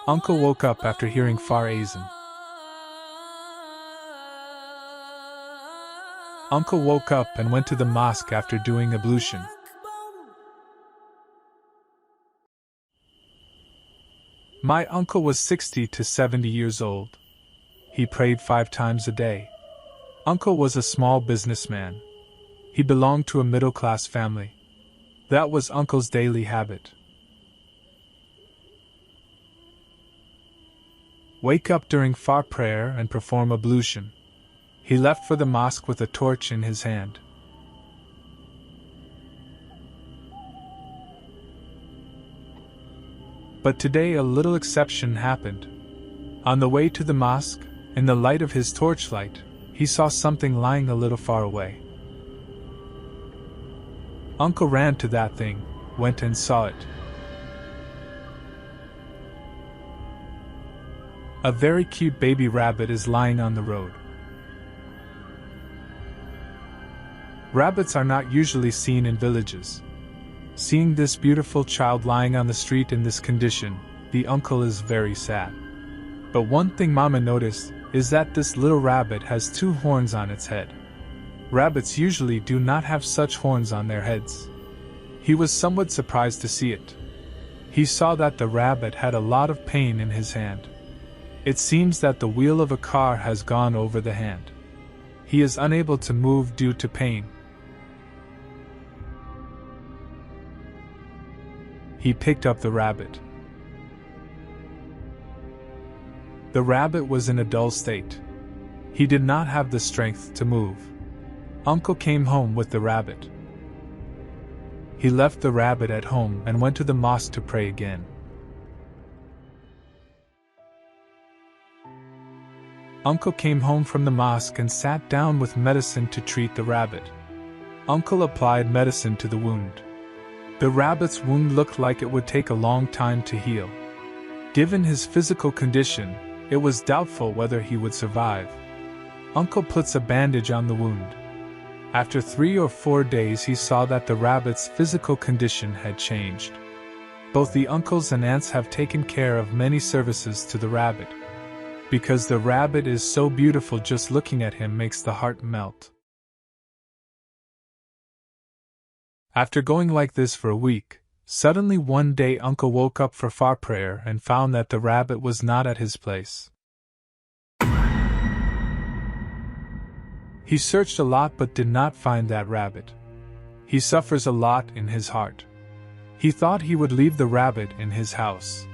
Uncle woke up after hearing far azan. Uncle woke up and went to the mosque after doing ablution. My uncle was 60 to 70 years old. He prayed 5 times a day. Uncle was a small businessman. He belonged to a middle-class family. That was Uncle's daily habit. Wake up during Far prayer and perform ablution. He left for the mosque with a torch in his hand. But today a little exception happened. On the way to the mosque, in the light of his torchlight, he saw something lying a little far away. Uncle ran to that thing, went and saw it. A very cute baby rabbit is lying on the road. Rabbits are not usually seen in villages. Seeing this beautiful child lying on the street in this condition, the uncle is very sad. But one thing Mama noticed is that this little rabbit has 2 horns on its head. Rabbits usually do not have such horns on their heads. He was somewhat surprised to see it. He saw that the rabbit had a lot of pain in his hand. It seems that the wheel of a car has gone over the hand. He is unable to move due to pain. He picked up the rabbit. The rabbit was in a dull state. He did not have the strength to move. Uncle came home with the rabbit. He left the rabbit at home and went to the mosque to pray again. Uncle came home from the mosque and sat down with medicine to treat the rabbit. Uncle applied medicine to the wound. The rabbit's wound looked like it would take a long time to heal. Given his physical condition, it was doubtful whether he would survive. Uncle puts a bandage on the wound. After 3 or 4 days he saw that the rabbit's physical condition had changed. Both the uncles and aunts have taken care of many services to the rabbit. Because the rabbit is so beautiful, just looking at him makes the heart melt. After going like this for a week, suddenly one day Uncle woke up for Far prayer and found that the rabbit was not at his place. He searched a lot but did not find that rabbit. He suffers a lot in his heart. He thought he would leave the rabbit in his house.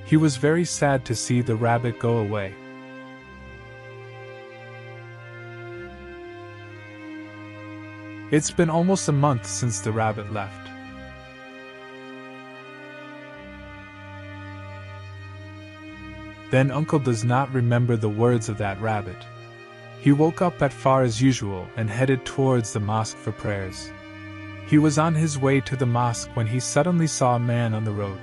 He was very sad to see the rabbit go away. It's been almost a month since the rabbit left. Then Uncle does not remember the words of that rabbit. He woke up at Far as usual and headed towards the mosque for prayers. He was on his way to the mosque when he suddenly saw a man on the road.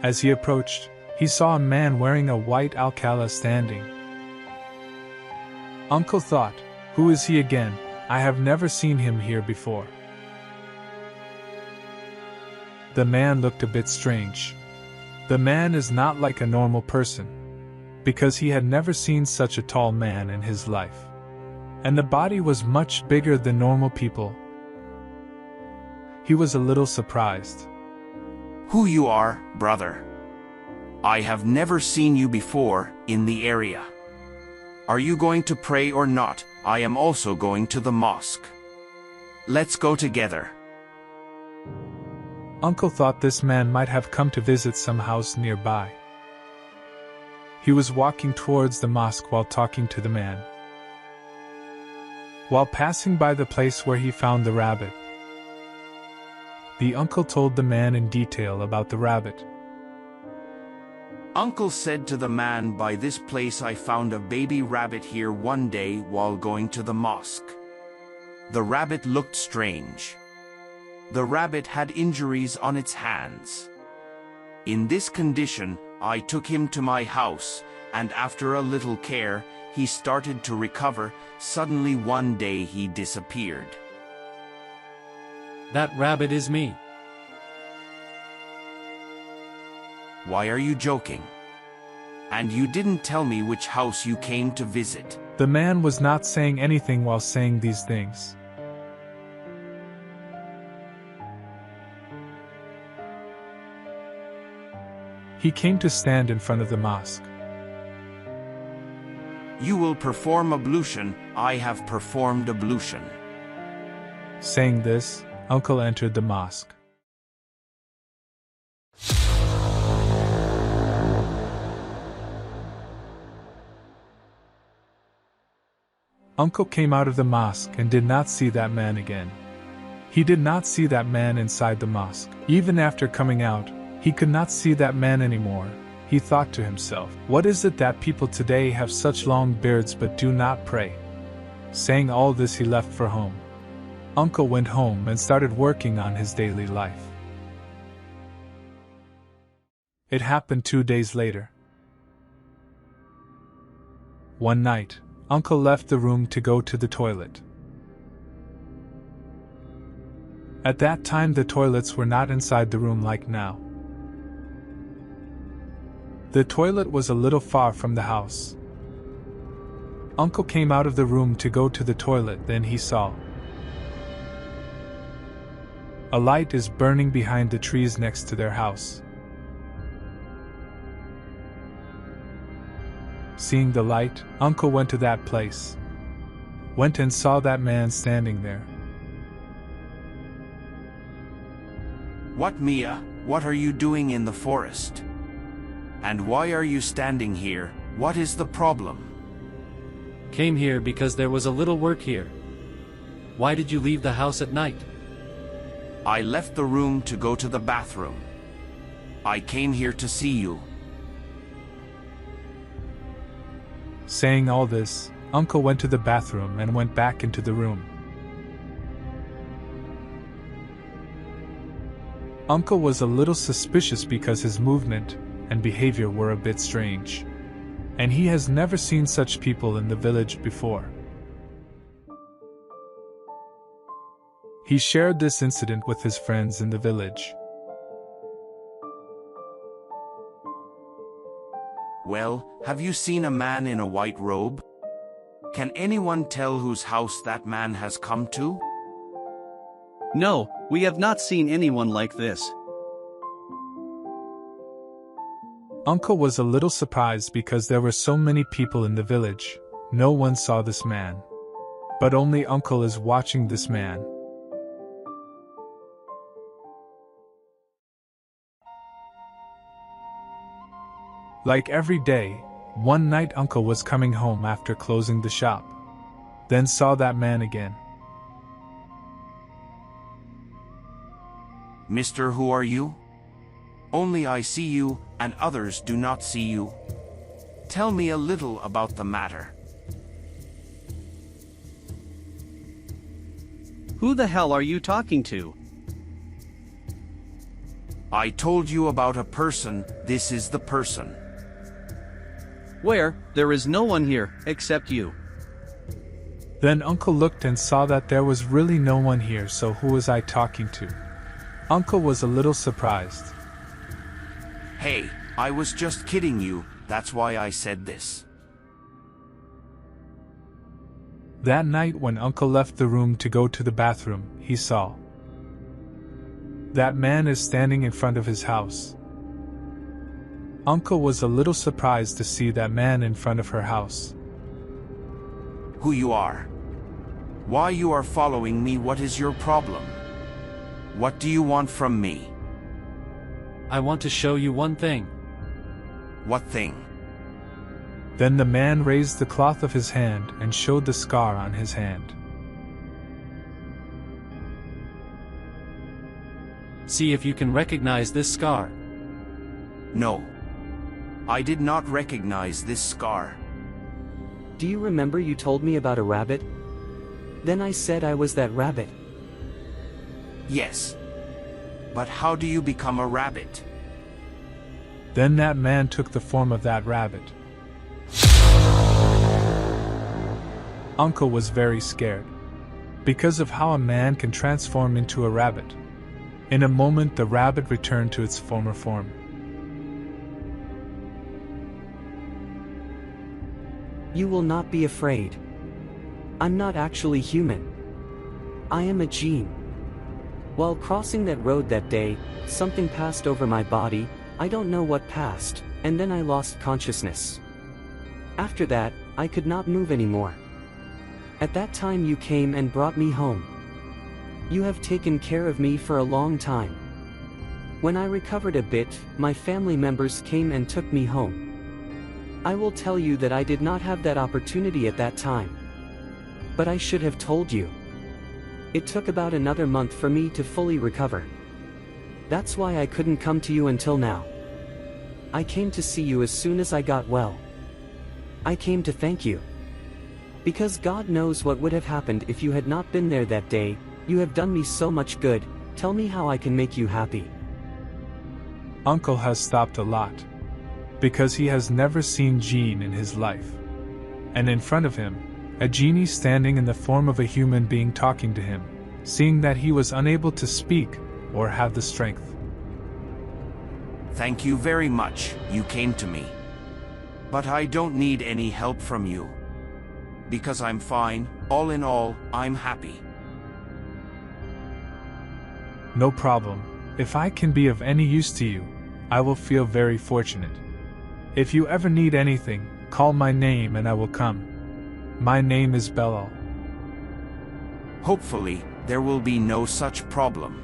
As he approached, he saw a man wearing a white alcala standing. Uncle thought, "Who is he again? I have never seen him here before." The man looked a bit strange. The man is not like a normal person, because he had never seen such a tall man in his life. And the body was much bigger than normal people. He was a little surprised. "Who you are, brother? I have never seen you before in the area. Are you going to pray or not? I am also going to the mosque. Let's go together." Uncle thought this man might have come to visit some house nearby. He was walking towards the mosque while talking to the man. While passing by the place where he found the rabbit, the uncle told the man in detail about the rabbit. Uncle said to the man, "By this place I found a baby rabbit here one day while going to the mosque. The rabbit looked strange. The rabbit had injuries on its hands. In this condition, I took him to my house, and after a little care, he started to recover. Suddenly one day he disappeared." That rabbit is me. Why are you joking? And you didn't tell me which house you came to visit. The man was not saying anything while saying these things. He came to stand in front of the mosque. You will perform ablution, I have performed ablution. Saying this, Uncle entered the mosque. Uncle came out of the mosque and did not see that man again. He did not see that man inside the mosque. Even after coming out, he could not see that man anymore. He thought to himself, "What is it that people today have such long beards but do not pray?" Saying all this, he left for home. Uncle went home and started working on his daily life. It happened 2 days later. One night, Uncle left the room to go to the toilet. At that time, the toilets were not inside the room like now. The toilet was a little far from the house. Uncle came out of the room to go to the toilet, then he saw a light is burning behind the trees next to their house. Seeing the light, Uncle went to that place. Went and saw that man standing there. What, Mia? What are you doing in the forest? And why are you standing here? What is the problem? Came here because there was a little work here. Why did you leave the house at night? I left the room to go to the bathroom. I came here to see you. Saying all this, Uncle went to the bathroom and went back into the room. Uncle was a little suspicious because his movement and behavior were a bit strange, and he has never seen such people in the village before. He shared this incident with his friends in the village. Well, have you seen a man in a white robe? Can anyone tell whose house that man has come to? No, we have not seen anyone like this. Uncle was a little surprised because there were so many people in the village. No one saw this man. But only Uncle is watching this man. Like every day, one night Uncle was coming home after closing the shop. Then saw that man again. Mister, who are you? Only I see you, and others do not see you. Tell me a little about the matter. Who the hell are you talking to? I told you about a person, this is the person. Where? There is no one here, except you. Then Uncle looked and saw that there was really no one here, so who was I talking to? Uncle was a little surprised. Hey, I was just kidding you, that's why I said this. That night when Uncle left the room to go to the bathroom, he saw that man is standing in front of his house. Uncle was a little surprised to see that man in front of her house. Who you are? Why you are following me? What is your problem? What do you want from me? I want to show you one thing. What thing? Then the man raised the cloth of his hand and showed the scar on his hand. See if you can recognize this scar. No. I did not recognize this scar. Do you remember you told me about a rabbit? Then I said I was that rabbit. Yes. But how do you become a rabbit? Then that man took the form of that rabbit. Uncle was very scared, because of how a man can transform into a rabbit. In a moment the rabbit returned to its former form. You will not be afraid. I'm not actually human. I am a jinn. While crossing that road that day, something passed over my body, I don't know what passed, and then I lost consciousness. After that, I could not move anymore. At that time you came and brought me home. You have taken care of me for a long time. When I recovered a bit, my family members came and took me home. I will tell you that I did not have that opportunity at that time. But I should have told you. It took about another month for me to fully recover. That's why I couldn't come to you until now. I came to see you as soon as I got well. I came to thank you. Because God knows what would have happened if you had not been there that day. You have done me so much good. Tell me how I can make you happy. Uncle has stopped a lot. Because he has never seen jinn in his life. And in front of him, a genie standing in the form of a human being talking to him, seeing that he was unable to speak or have the strength. Thank you very much, you came to me. But I don't need any help from you. Because I'm fine, all in all, I'm happy. No problem. If I can be of any use to you, I will feel very fortunate. If you ever need anything, call my name and I will come. My name is Belal. Hopefully, there will be no such problem.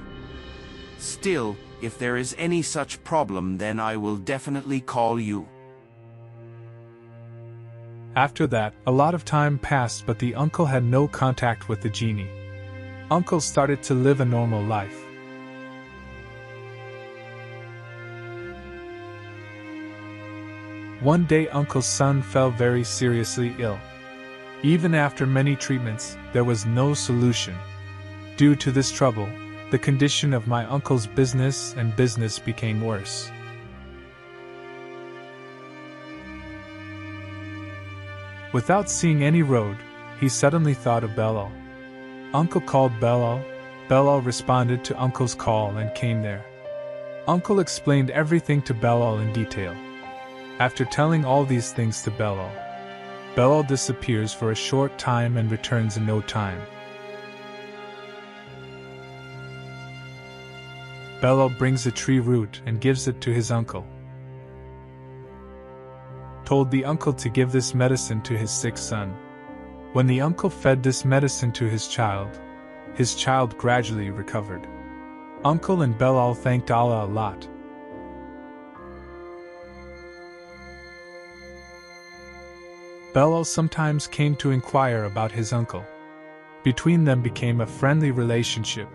Still, if there is any such problem, then I will definitely call you. After that, a lot of time passed, but the uncle had no contact with the genie. Uncle started to live a normal life. One day Uncle's son fell very seriously ill. Even after many treatments, there was no solution. Due to this trouble, the condition of my uncle's business became worse. Without seeing any road, he suddenly thought of Belal. Uncle called Belal. Belal responded to Uncle's call and came there. Uncle explained everything to Belal in detail. After telling all these things to Belal, Belal disappears for a short time and returns in no time. Belal brings a tree root and gives it to his uncle. Told the uncle to give this medicine to his sick son. When the uncle fed this medicine to his child gradually recovered. Uncle and Belal thanked Allah a lot. Belal sometimes came to inquire about his uncle. Between them became a friendly relationship,